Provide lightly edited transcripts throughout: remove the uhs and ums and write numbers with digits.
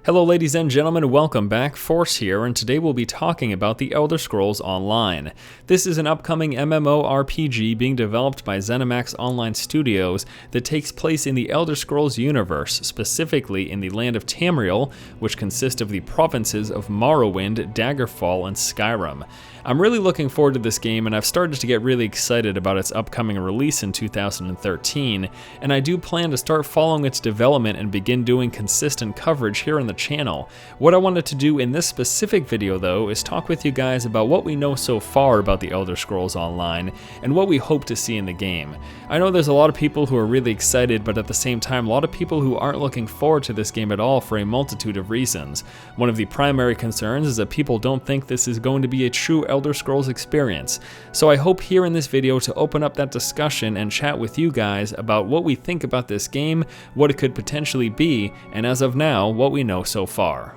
Hello ladies and gentlemen, welcome back. Force here, and today we'll be talking about the Elder Scrolls Online. This is an upcoming MMORPG being developed by ZeniMax Online Studios that takes place in the Elder Scrolls universe, specifically in the land of Tamriel, which consists of the provinces of Morrowind, Daggerfall, and Skyrim. I'm really looking forward to this game, and I've started to get really excited about its upcoming release in 2013, and I do plan to start following its development and begin doing consistent coverage here on the channel. What I wanted to do in this specific video though is talk with you guys about what we know so far about the Elder Scrolls Online and what we hope to see in the game. I know there's a lot of people who are really excited, but at the same time a lot of people who aren't looking forward to this game at all for a multitude of reasons. One of the primary concerns is that people don't think this is going to be a true Elder Scrolls experience. So I hope here in this video to open up that discussion and chat with you guys about what we think about this game, what it could potentially be, and as of now, what we know so far.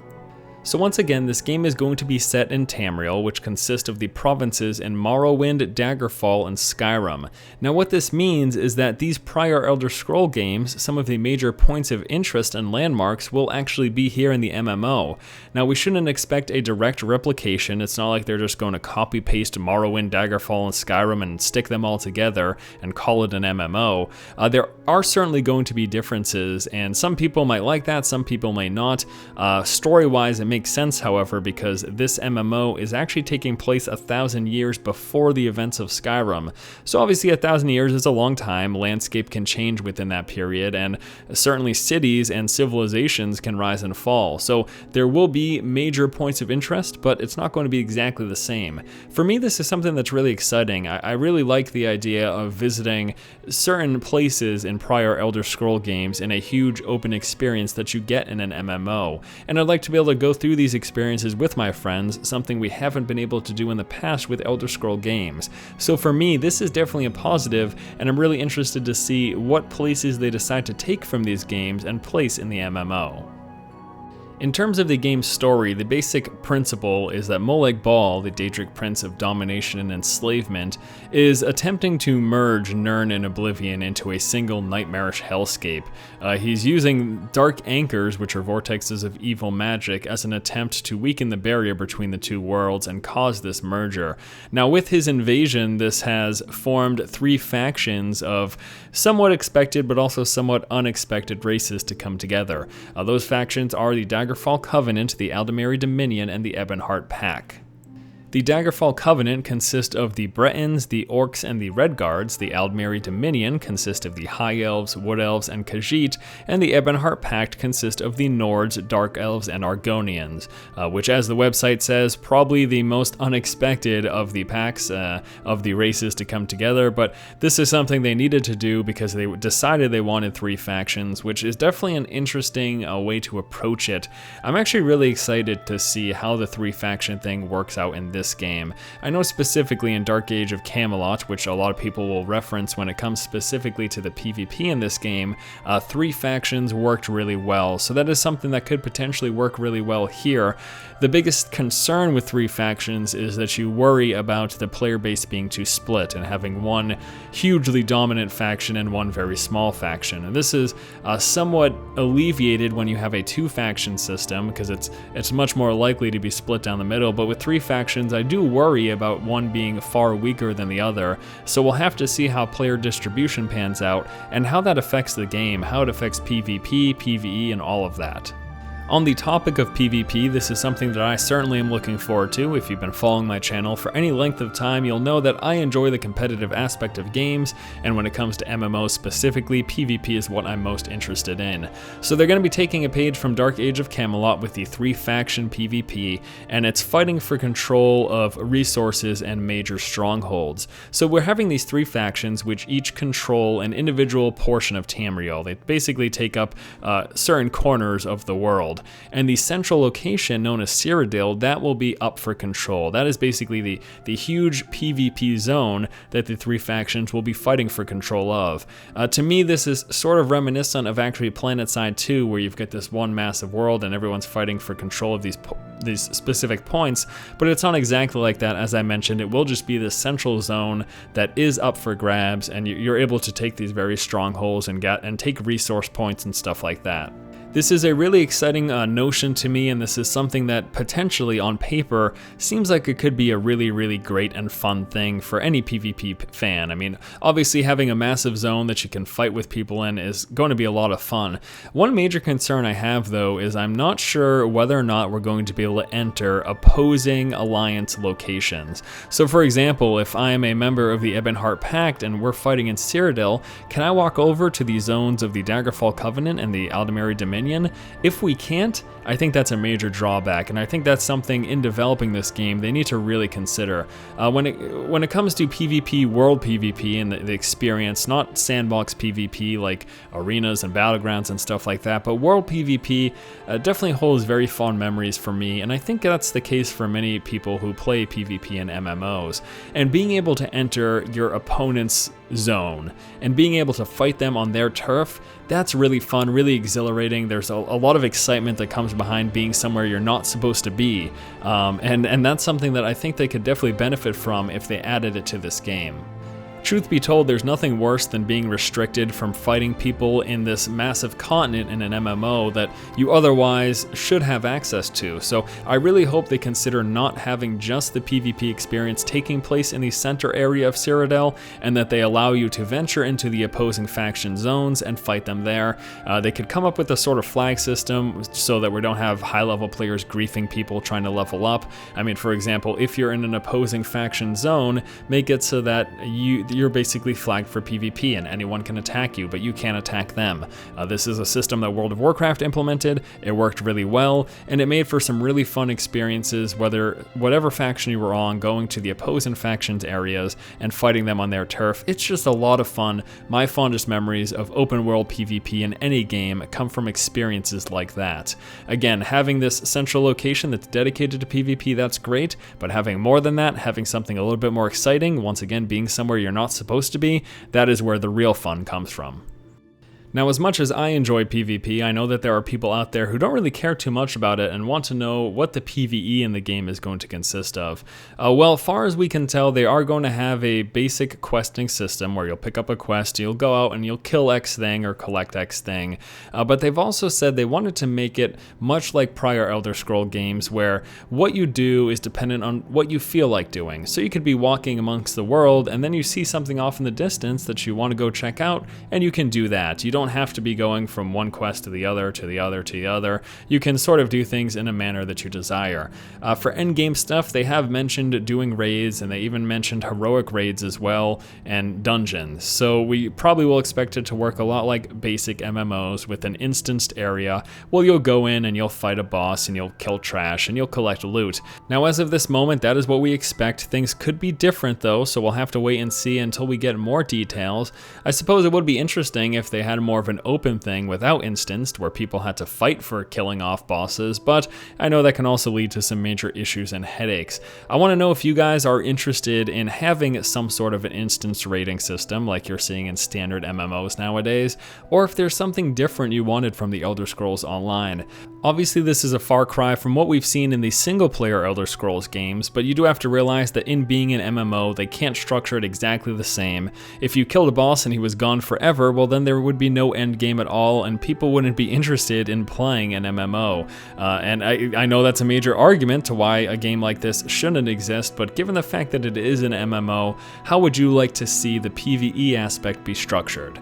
So once again, this game is going to be set in Tamriel, which consists of the provinces in Morrowind, Daggerfall, and Skyrim. Now what this means is that these prior Elder Scroll games, some of the major points of interest and landmarks will actually be here in the MMO. Now we shouldn't expect a direct replication. It's not like they're just going to copy-paste Morrowind, Daggerfall, and Skyrim and stick them all together and call it an MMO. There are certainly going to be differences, and some people might like that, some people may not. Story-wise, it makes sense, however, because this MMO is actually taking place 1,000 years before the events of Skyrim. So obviously 1,000 years is a long time, landscape can change within that period, and certainly cities and civilizations can rise and fall. So there will be major points of interest, but it's not going to be exactly the same. For me, this is something that's really exciting. I really like the idea of visiting certain places in prior Elder Scroll games in a huge open experience that you get in an MMO. And I'd like to be able to go through these experiences with my friends, something we haven't been able to do in the past with Elder Scroll games. So for me, this is definitely a positive, and I'm really interested to see what places they decide to take from these games and place in the MMO. In terms of the game's story, the basic principle is that Molag Bal, the Daedric Prince of Domination and Enslavement, is attempting to merge Nirn and Oblivion into a single nightmarish hellscape. He's using dark anchors, which are vortexes of evil magic, as an attempt to weaken the barrier between the two worlds and cause this merger. Now with his invasion, this has formed three factions of somewhat expected but also somewhat unexpected races to come together. Those factions are the Daggerfall Covenant, the Aldmeri Dominion, and the Ebonheart Pack. The Daggerfall Covenant consists of the Bretons, the Orcs, and the Redguards. The Aldmeri Dominion consists of the High Elves, Wood Elves, and Khajiit, and the Ebonheart Pact consists of the Nords, Dark Elves, and Argonians, which, as the website says, probably the most unexpected of the packs, of the races to come together, but this is something they needed to do because they decided they wanted three factions, which is definitely an interesting way to approach it. I'm actually really excited to see how the three faction thing works out in this game. I know specifically in Dark Age of Camelot, which a lot of people will reference when it comes specifically to the PvP in this game, three factions worked really well, so that is something that could potentially work really well here. The biggest concern with three factions is that you worry about the player base being too split and having one hugely dominant faction and one very small faction. And this is somewhat alleviated when you have a two-faction system, because it's much more likely to be split down the middle, but with three factions I do worry about one being far weaker than the other, so we'll have to see how player distribution pans out and how that affects the game, how it affects PvP, PvE, and all of that. On the topic of PvP, this is something that I certainly am looking forward to. If you've been following my channel for any length of time, you'll know that I enjoy the competitive aspect of games, and when it comes to MMOs specifically, PvP is what I'm most interested in. So they're going to be taking a page from Dark Age of Camelot with the three-faction PvP, and it's fighting for control of resources and major strongholds. So we're having these three factions which each control an individual portion of Tamriel. They basically take up certain corners of the world. And the central location, known as Cyrodiil, that will be up for control. That is basically the huge PvP zone that the three factions will be fighting for control of. To me, this is sort of reminiscent of actually PlanetSide 2, where you've got this one massive world and everyone's fighting for control of these specific points, but it's not exactly like that. As I mentioned, it will just be the central zone that is up for grabs, and you're able to take these very strongholds and take resource points and stuff like that. This is a really exciting notion to me, and this is something that potentially on paper seems like it could be a really great and fun thing for any PvP fan. I mean, obviously having a massive zone that you can fight with people in is going to be a lot of fun. One major concern I have though is I'm not sure whether or not we're going to be able to enter opposing alliance locations. So for example, if I am a member of the Ebonheart Pact and we're fighting in Cyrodiil, can I walk over to the zones of the Daggerfall Covenant and the Aldemiri Dominion? If we can't, I think that's a major drawback, and I think that's something in developing this game they need to really consider. When it comes to PvP, world PvP, and the experience, not sandbox PvP like arenas and battlegrounds and stuff like that, but world PvP definitely holds very fond memories for me, and I think that's the case for many people who play PvP and MMOs. And being able to enter your opponent's zone and being able to fight them on their turf, that's really fun, really exhilarating. There's a lot of excitement that comes behind being somewhere you're not supposed to be, and that's something that I think they could definitely benefit from if they added it to this game. Truth be told, there's nothing worse than being restricted from fighting people in this massive continent in an MMO that you otherwise should have access to. So I really hope they consider not having just the PvP experience taking place in the center area of Cyrodiil, and that they allow you to venture into the opposing faction zones and fight them there. They could come up with a sort of flag system so that we don't have high-level players griefing people trying to level up. I mean, for example, if you're in an opposing faction zone, make it so that you're basically flagged for PvP and anyone can attack you, but you can't attack them. This is a system that World of Warcraft implemented. It worked really well, and it made for some really fun experiences, whatever faction you were on, going to the opposing faction's areas and fighting them on their turf. It's just a lot of fun. My fondest memories of open world PvP in any game come from experiences like that. Again, having this central location that's dedicated to PvP, that's great, but having more than that, having something a little bit more exciting, once again being somewhere you're not supposed to be, that is where the real fun comes from. Now, as much as I enjoy PvP, I know that there are people out there who don't really care too much about it and want to know what the PvE in the game is going to consist of. Well, far as we can tell, they are going to have a basic questing system where you'll pick up a quest, you'll go out and you'll kill X thing or collect X thing. But they've also said they wanted to make it much like prior Elder Scroll games, where what you do is dependent on what you feel like doing. So you could be walking amongst the world and then you see something off in the distance that you want to go check out, and you can do that. You don't have to be going from one quest to the other, to the other, to the other. You can sort of do things in a manner that you desire. For endgame stuff, they have mentioned doing raids, and they even mentioned heroic raids as well, and dungeons. So we probably will expect it to work a lot like basic MMOs with an instanced area. Well, you'll go in and you'll fight a boss, and you'll kill trash, and you'll collect loot. Now, as of this moment, that is what we expect. Things could be different though, so we'll have to wait and see until we get more details. I suppose it would be interesting if they had more of an open thing without instanced, where people had to fight for killing off bosses, but I know that can also lead to some major issues and headaches. I want to know if you guys are interested in having some sort of an instance rating system like you're seeing in standard MMOs nowadays, or if there's something different you wanted from the Elder Scrolls Online. Obviously, this is a far cry from what we've seen in the single-player Elder Scrolls games, but you do have to realize that in being an MMO, they can't structure it exactly the same. If you killed a boss and he was gone forever, well then there would be no end game at all, and people wouldn't be interested in playing an MMO. And I know that's a major argument to why a game like this shouldn't exist, but given the fact that it is an MMO, how would you like to see the PvE aspect be structured?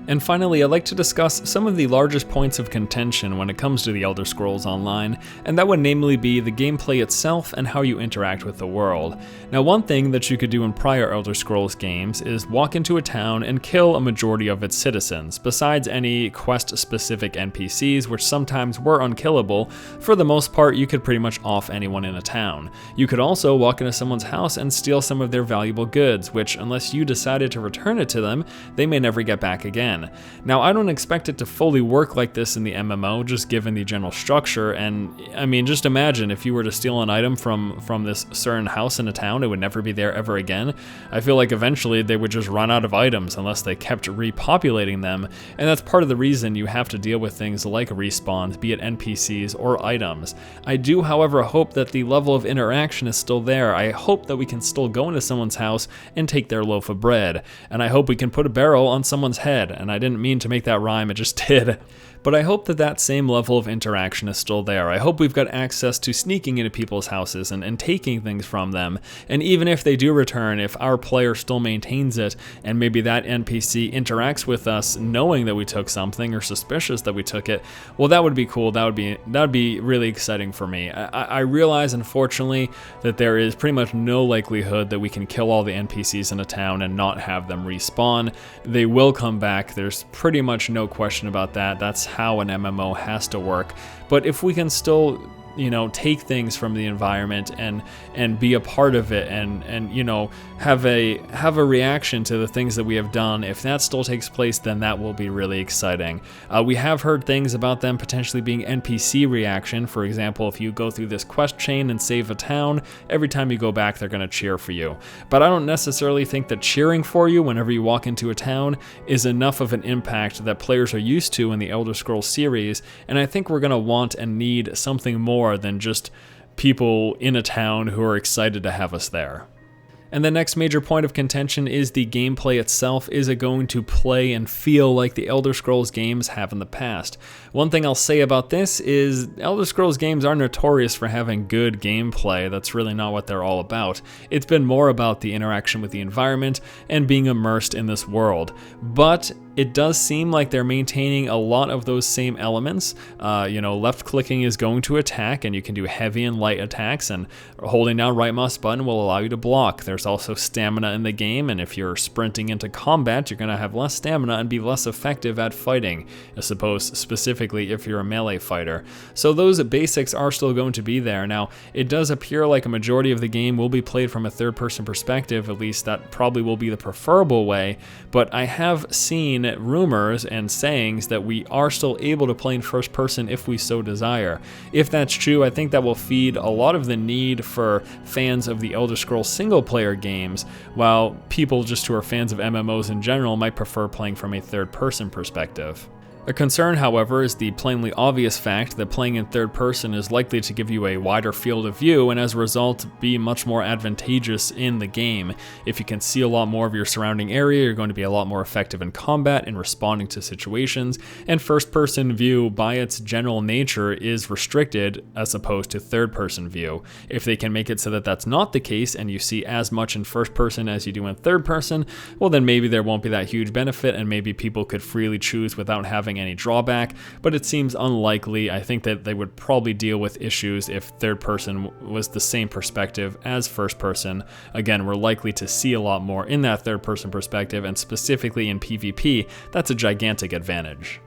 And finally, I'd like to discuss some of the largest points of contention when it comes to the Elder Scrolls Online, and that would namely be the gameplay itself and how you interact with the world. Now, one thing that you could do in prior Elder Scrolls games is walk into a town and kill a majority of its citizens, besides any quest-specific NPCs, which sometimes were unkillable. For the most part, you could pretty much off anyone in a town. You could also walk into someone's house and steal some of their valuable goods, which, unless you decided to return it to them, they may never get back again. Now, I don't expect it to fully work like this in the MMO, just given the general structure, and I mean, just imagine if you were to steal an item from this certain house in a town, it would never be there ever again. I feel like eventually they would just run out of items unless they kept repopulating them, and that's part of the reason you have to deal with things like respawns, be it NPCs or items. I do, however, hope that the level of interaction is still there. I hope that we can still go into someone's house and take their loaf of bread, and I hope we can put a barrel on someone's head, and and I didn't mean to make that rhyme, it just did. But I hope that that same level of interaction is still there. I hope we've got access to sneaking into people's houses and taking things from them. And even if they do return, if our player still maintains it, and maybe that NPC interacts with us knowing that we took something or suspicious that we took it, well, that would be cool. That would be really exciting for me. I realize, unfortunately, that there is pretty much no likelihood that we can kill all the NPCs in a town and not have them respawn. They will come back. There's pretty much no question about that. That's how an MMO has to work. But if we can still, you know, take things from the environment and be a part of it and you know, have a reaction to the things that we have done, if that still takes place, then that will be really exciting. We have heard things about them potentially being NPC reaction. For example, if you go through this quest chain and save a town, every time you go back, they're going to cheer for you. But I don't necessarily think that cheering for you whenever you walk into a town is enough of an impact that players are used to in the Elder Scrolls series, and I think we're going to want and need something more than just people in a town who are excited to have us there. And the next major point of contention is the gameplay itself. Is it going to play and feel like the Elder Scrolls games have in the past? One thing I'll say about this is Elder Scrolls games are notorious for having good gameplay. That's really not what they're all about. It's been more about the interaction with the environment and being immersed in this world. But it does seem like they're maintaining a lot of those same elements. You know, left clicking is going to attack, and you can do heavy and light attacks, and holding down right mouse button will allow you to block. There's also stamina in the game, and if you're sprinting into combat, you're going to have less stamina and be less effective at fighting, I suppose, specifically if you're a melee fighter. So those basics are still going to be there. Now, it does appear like a majority of the game will be played from a third-person perspective. At least that probably will be the preferable way, but I have seen rumors and sayings that we are still able to play in first person if we so desire. If that's true, I think that will feed a lot of the need for fans of the Elder Scrolls single player games, while people just who are fans of MMOs in general might prefer playing from a third person perspective. A concern, however, is the plainly obvious fact that playing in third person is likely to give you a wider field of view and as a result be much more advantageous in the game. If you can see a lot more of your surrounding area, you're going to be a lot more effective in combat and responding to situations, and first person view by its general nature is restricted as opposed to third person view. If they can make it so that that's not the case and you see as much in first person as you do in third person, well then maybe there won't be that huge benefit and maybe people could freely choose without having any drawback, but it seems unlikely. I think that they would probably deal with issues if third person was the same perspective as first person. Again, we're likely to see a lot more in that third person perspective, and specifically in PvP, that's a gigantic advantage.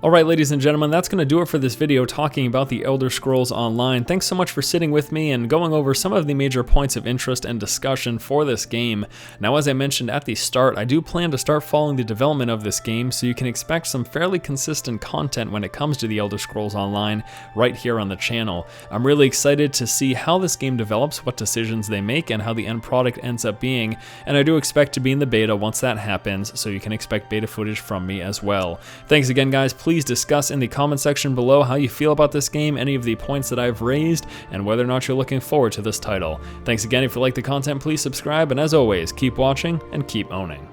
Alright, ladies and gentlemen, that's going to do it for this video talking about the Elder Scrolls Online. Thanks so much for sitting with me and going over some of the major points of interest and discussion for this game. Now, as I mentioned at the start, I do plan to start following the development of this game, so you can expect some fairly consistent content when it comes to the Elder Scrolls Online right here on the channel. I'm really excited to see how this game develops, what decisions they make, and how the end product ends up being, and I do expect to be in the beta once that happens, so you can expect beta footage from me as well. Thanks again, guys. Please discuss in the comment section below how you feel about this game, any of the points that I've raised, and whether or not you're looking forward to this title. Thanks again. If you like the content, please subscribe, and as always, keep watching and keep owning.